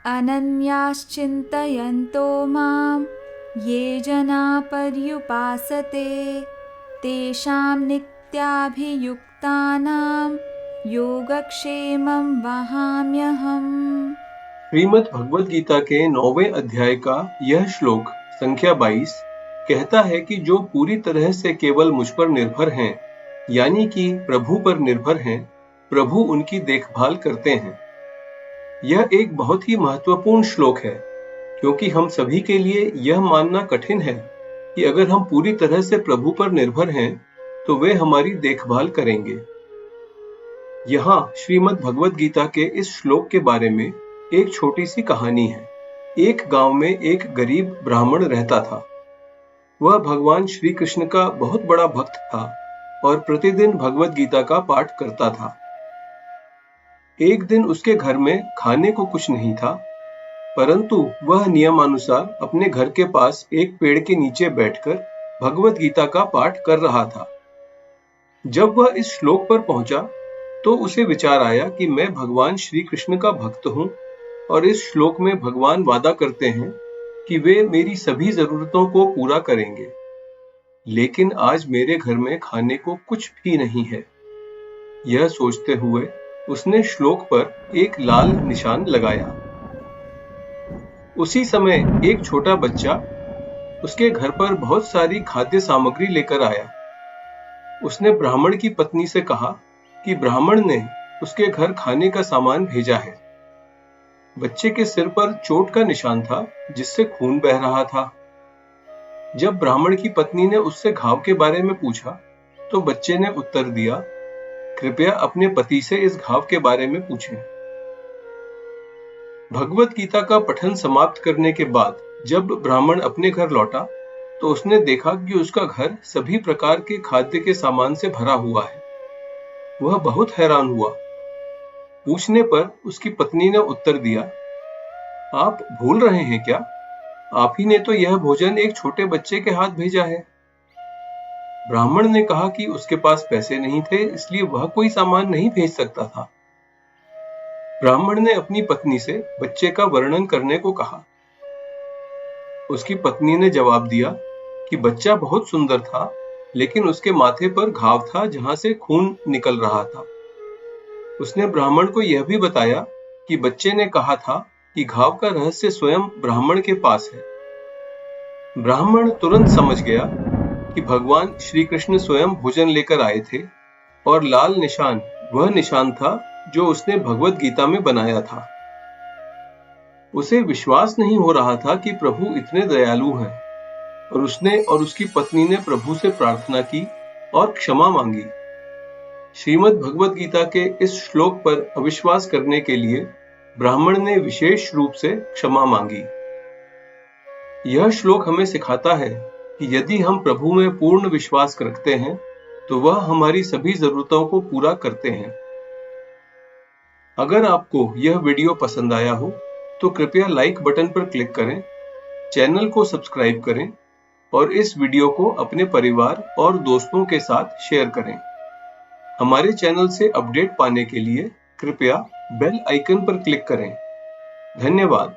अनन्याश्चिन्तयन्तो मां ये जना पर्युपासते तेषां नित्याभियुक्तानां योगक्षेमं वहाम्यहम्। श्रीमद् भगवद गीता के 9वें अध्याय का यह श्लोक संख्या 22 कहता है कि जो पूरी तरह से केवल मुझ पर निर्भर हैं, यानी कि प्रभु पर निर्भर हैं, प्रभु उनकी देखभाल करते हैं। यह एक बहुत ही महत्वपूर्ण श्लोक है, क्योंकि हम सभी के लिए यह मानना कठिन है कि अगर हम पूरी तरह से प्रभु पर निर्भर हैं, तो वे हमारी देखभाल करेंगे। यहाँ श्रीमद् भगवद गीता के इस श्लोक के बारे में एक छोटी सी कहानी है। एक गांव में एक गरीब ब्राह्मण रहता था। वह भगवान श्री कृष्ण का बहुत बड़ा भक्त था और प्रतिदिन भगवद गीता का पाठ करता था। एक दिन उसके घर में खाने को कुछ नहीं था, परंतु वह नियमानुसार अपने घर के पास एक पेड़ के नीचे बैठकर भगवद गीता का पाठ कर रहा था। जब वह इस श्लोक पर पहुंचा, तो उसे विचार आया कि मैं भगवान श्री कृष्ण का भक्त हूं और इस श्लोक में भगवान वादा करते हैं कि वे मेरी सभी जरूरतों को पूरा करेंगे, लेकिन आज मेरे घर में खाने को कुछ भी नहीं है। यह सोचते हुए उसने श्लोक पर एक लाल निशान लगाया। उसी समय एक छोटा बच्चा उसके घर पर बहुत सारी खाद्य सामग्री लेकर आया। उसने ब्राह्मण की पत्नी से कहा कि ब्राह्मण ने उसके घर खाने का सामान भेजा है। बच्चे के सिर पर चोट का निशान था, जिससे खून बह रहा था। जब ब्राह्मण की पत्नी ने उससे घाव के बारे में पूछा, तो बच्चे ने उत्तर दिया, कृपया अपने पति से इस घाव के बारे में पूछें। भगवद गीता का पठन समाप्त करने के बाद जब ब्राह्मण अपने घर लौटा, तो उसने देखा कि उसका घर सभी प्रकार के खाद्य के सामान से भरा हुआ है। वह बहुत हैरान हुआ। पूछने पर उसकी पत्नी ने उत्तर दिया, आप भूल रहे हैं क्या? आप ही ने तो यह भोजन एक छोटे बच्चे के हाथ भेजा है। ब्राह्मण ने कहा कि उसके पास पैसे नहीं थे, इसलिए वह कोई सामान नहीं भेज सकता था। ब्राह्मण ने अपनी पत्नी से बच्चे का वर्णन करने को कहा। उसकी पत्नी ने जवाब दिया कि बच्चा बहुत सुंदर था, लेकिन उसके माथे पर घाव था जहां से खून निकल रहा था। उसने ब्राह्मण को यह भी बताया कि बच्चे ने कहा था कि घाव का रहस्य स्वयं ब्राह्मण के पास है। ब्राह्मण तुरंत समझ गया कि भगवान श्री कृष्ण स्वयं भोजन लेकर आए थे और लाल निशान वह निशान था जो उसने भगवद गीता में बनाया था। उसे विश्वास नहीं हो रहा था कि प्रभु इतने दयालु हैं, और उसने और उसकी पत्नी ने प्रभु से प्रार्थना की और क्षमा मांगी। श्रीमद् भगवद गीता के इस श्लोक पर अविश्वास करने के लिए ब्राह्मण ने विशेष रूप से क्षमा मांगी। यह श्लोक हमें सिखाता है कि यदि हम प्रभु में पूर्ण विश्वास रखते हैं, तो वह हमारी सभी जरूरतों को पूरा करते हैं। अगर आपको यह वीडियो पसंद आया हो, तो कृपया लाइक बटन पर क्लिक करें, चैनल को सब्सक्राइब करें और इस वीडियो को अपने परिवार और दोस्तों के साथ शेयर करें। हमारे चैनल से अपडेट पाने के लिए कृपया बेल आइकन पर क्लिक करें। धन्यवाद।